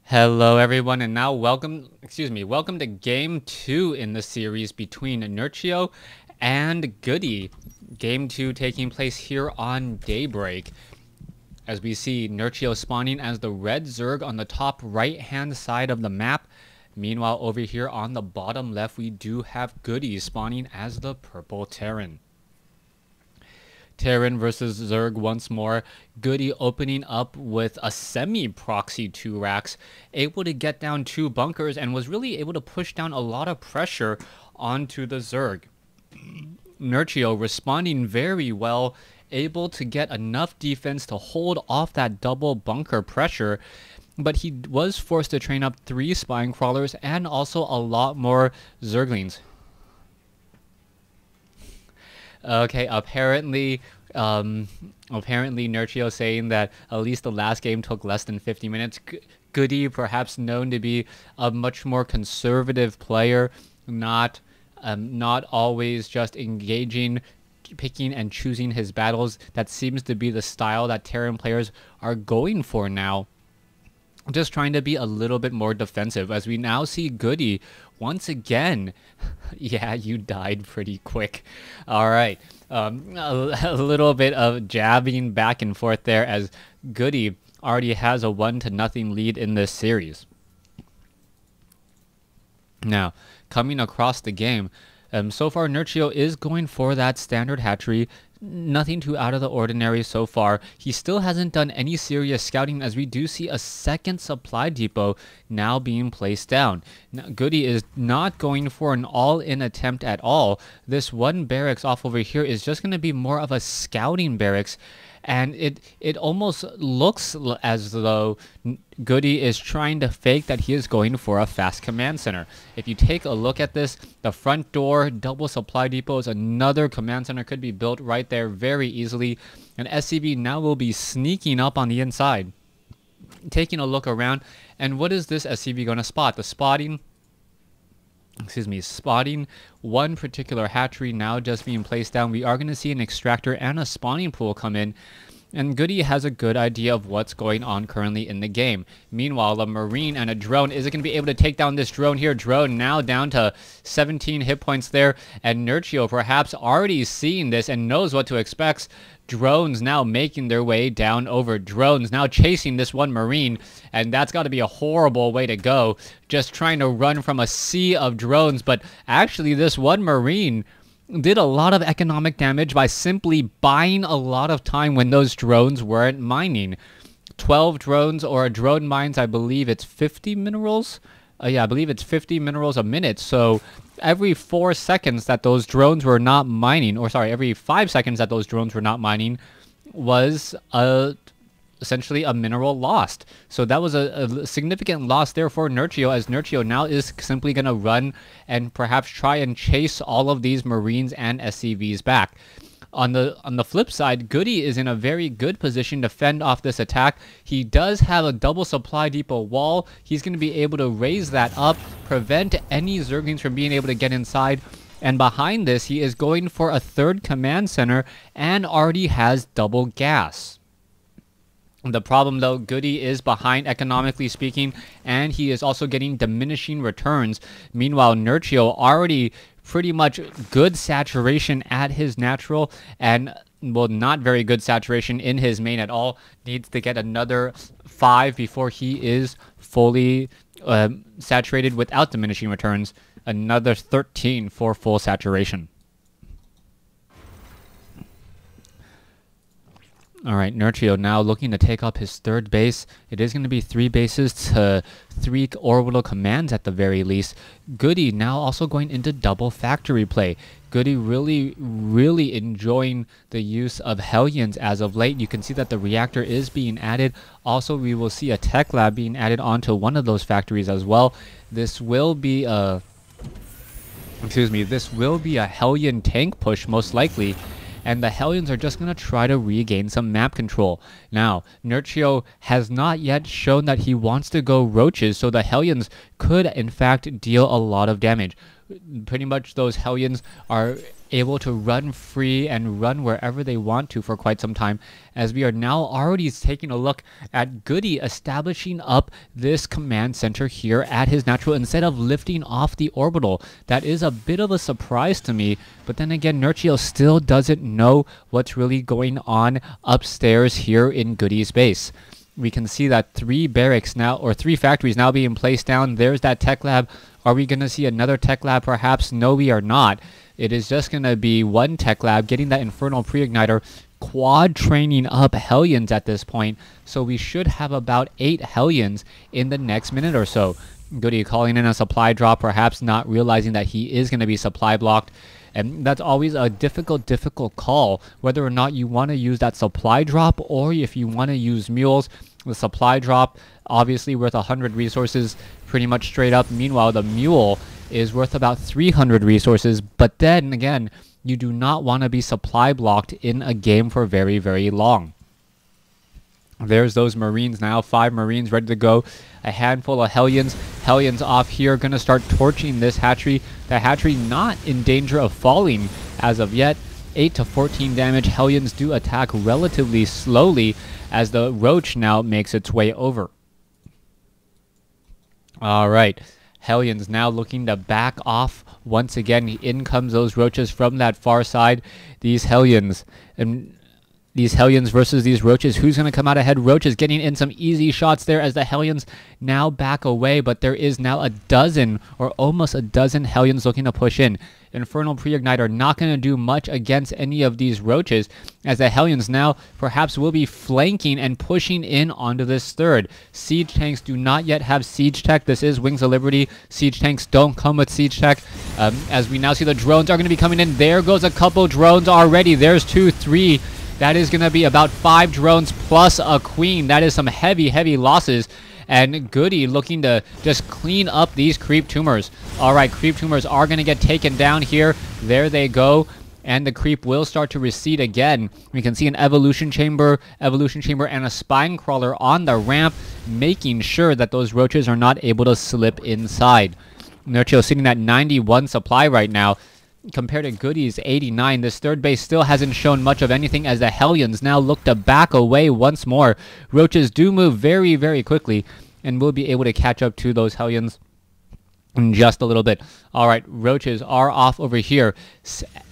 Hello everyone, and now welcome to game 2 in the series between Nerchio and Goody. Game 2 taking place here on Daybreak. As we see Nerchio spawning as the red Zerg on the top right hand side of the map. Meanwhile, over here on the bottom left, we do have Goody spawning as the purple Terran. Terran versus Zerg once more. Goody opening up with a semi-proxy 2 racks, able to get down 2 bunkers, and was really able to push down a lot of pressure onto the Zerg. Nerchio responding very well, able to get enough defense to hold off that double bunker pressure, but he was forced to train up 3 spine crawlers and also a lot more Zerglings. Okay, apparently Nerchio saying that at least the last game took less than 50 minutes. Goody, perhaps known to be a much more conservative player, not always just engaging, picking and choosing his battles. That seems to be the style that Terran players are going for now. Just trying to be a little bit more defensive, as we now see Goody once again. Yeah, you died pretty quick. All right, a little bit of jabbing back and forth there, as Goody already has a 1-0 lead in this series. Now, coming across the game, so far Nerchio is going for that standard hatchery. Nothing too out of the ordinary so far. He still hasn't done any serious scouting, as we do see a second supply depot now being placed down. Now, Goody is not going for an all-in attempt at all. This one barracks off over here is just going to be more of a scouting barracks, and it almost looks as though Goody is trying to fake that he is going for a fast command center. If you take a look at this, the front door, double supply depots, another command center could be built right there very easily. And SCV now will be sneaking up on the inside, taking a look around. And what is this SCV going to spot? Spotting one particular hatchery now just being placed down. We are going to see an extractor and a spawning pool come in, and Goody has a good idea of what's going on currently in the game. Meanwhile, a Marine and a drone, is it going to be able to take down this drone here? Drone now down to 17 hit points there, and Nerchio perhaps already seeing this and knows what to expect. Drones now making their way down over. Drones now chasing this one Marine, and that's got to be a horrible way to go, just trying to run from a sea of drones. But actually, this one Marine did a lot of economic damage by simply buying a lot of time when those drones weren't mining. 12 drones, or a drone mines, I believe it's 50 minerals. Yeah, I believe it's 50 minerals a minute. So every 4 seconds that those drones were not mining, or sorry, every 5 seconds that those drones were not mining was essentially a mineral lost. So that was a significant loss there for Nerchio, as Nerchio now is simply going to run and perhaps try and chase all of these Marines and SCVs back. On the flip side, Goody is in a very good position to fend off this attack. He does have a double supply depot wall. He's going to be able to raise that up, prevent any Zerglings from being able to get inside. And behind this, he is going for a 3rd command center and already has double gas. The problem, though, Goody is behind economically speaking, and he is also getting diminishing returns. Meanwhile, Nerchio already pretty much good saturation at his natural, and, well, not very good saturation in his main at all. Needs to get another 5 before he is fully saturated without diminishing returns. Another 13 for full saturation. All right, Nerchio now looking to take up his 3rd base. It is going to be 3 bases to 3 orbital commands at the very least. Goody now also going into double factory play. Goody really enjoying the use of Hellions as of late. You can see that the reactor is being added. Also, we will see a tech lab being added onto one of those factories as well. This will be a Hellion tank push most likely, and the Hellions are just going to try to regain some map control. Now, Nerchio has not yet shown that he wants to go roaches, so the Hellions could, in fact, deal a lot of damage. Pretty much those Hellions are able to run free and run wherever they want to for quite some time, as we are now already taking a look at Goody establishing up this command center here at his natural instead of lifting off the orbital. That is a bit of a surprise to me, but then again, Nerchio still doesn't know what's really going on upstairs here in Goody's base. We can see that 3 barracks now, or 3 factories now being placed down. There's that tech lab. Are we going to see another tech lab perhaps? No, we are not. It is just going to be 1 tech lab getting that infernal pre-igniter, quad training up Hellions at this point. So we should have about 8 Hellions in the next minute or so. Goody calling in a supply drop, perhaps not realizing that he is going to be supply blocked. And that's always a difficult call, whether or not you want to use that supply drop or if you want to use mules. The supply drop, obviously worth 100 resources, pretty much straight up. Meanwhile, the mule is worth about 300 resources. But then again, you do not want to be supply blocked in a game for very, very long. There's those Marines now, 5 Marines ready to go. A handful of Hellions. Hellions off here, going to start torching this hatchery. The hatchery not in danger of falling as of yet. 8 to 14 damage. Hellions do attack relatively slowly as the Roach now makes its way over. Alright. Hellions now looking to back off once again. In comes those Roaches from that far side. These Hellions versus these Roaches. Who's going to come out ahead? Roaches getting in some easy shots there as the Hellions now back away, but there is now a dozen or almost a dozen Hellions looking to push in. Infernal Pre-Igniter not going to do much against any of these Roaches, as the Hellions now perhaps will be flanking and pushing in onto this third. Siege tanks do not yet have siege tech. This is Wings of Liberty. Siege tanks don't come with siege tech. As we now see the drones are going to be coming in. There goes a couple drones already. There's 2, 3. That is going to be about 5 drones plus a queen. That is some heavy losses. And Goody looking to just clean up these creep tumors. Alright, creep tumors are going to get taken down here. There they go. And the creep will start to recede again. We can see an evolution chamber, and a spine crawler on the ramp, making sure that those Roaches are not able to slip inside. Nerchio sitting at 91 supply right now. Compared to Goody's 89, this third base still hasn't shown much of anything as the Hellions now look to back away once more. Roaches do move very quickly and will be able to catch up to those Hellions in just a little bit. Alright, Roaches are off over here.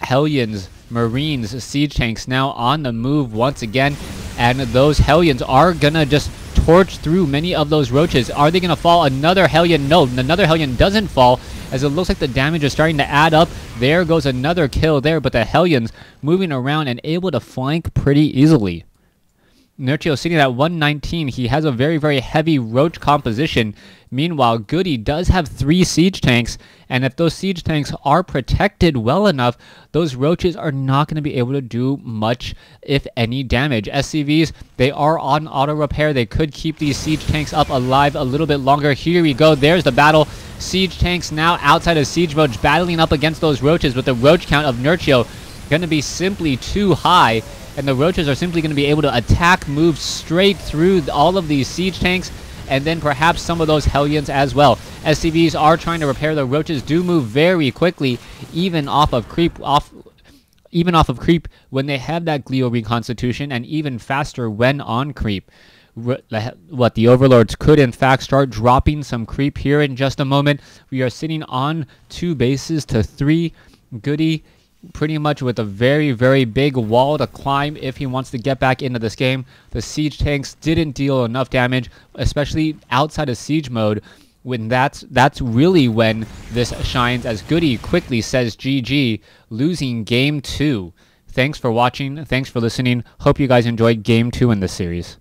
Hellions, Marines, siege tanks now on the move once again, and those Hellions are gonna just torch through many of those Roaches. Are they gonna fall? Another Hellion? No, another Hellion doesn't fall, as it looks like the damage is starting to add up. There goes another kill there, but the Hellions moving around and able to flank pretty easily. Nerchio sitting at 119. He has a very heavy Roach composition. Meanwhile, Goody does have 3 siege tanks, and if those siege tanks are protected well enough, those Roaches are not going to be able to do much, if any, damage. SCVs, they are on auto repair. They could keep these siege tanks up alive a little bit longer. Here we go. There's the battle. Siege tanks now outside of siege mode, battling up against those Roaches, with the Roach count of Nerchio going to be simply too high, and the Roaches are simply going to be able to attack, move straight through all of these siege tanks, and then perhaps some of those Hellions as well. SCVs are trying to repair. The Roaches do move very quickly, even off of creep when they have that Glio reconstitution, and even faster when on creep. The Overlords could in fact start dropping some creep here in just a moment. We are sitting on 2 bases to 3. Goody pretty much with a very big wall to climb if he wants to get back into this game. The siege tanks didn't deal enough damage, especially outside of siege mode. When that's really when this shines, as Goody quickly says GG, losing game 2. Thanks for watching. Thanks for listening. Hope you guys enjoyed game 2 in this series.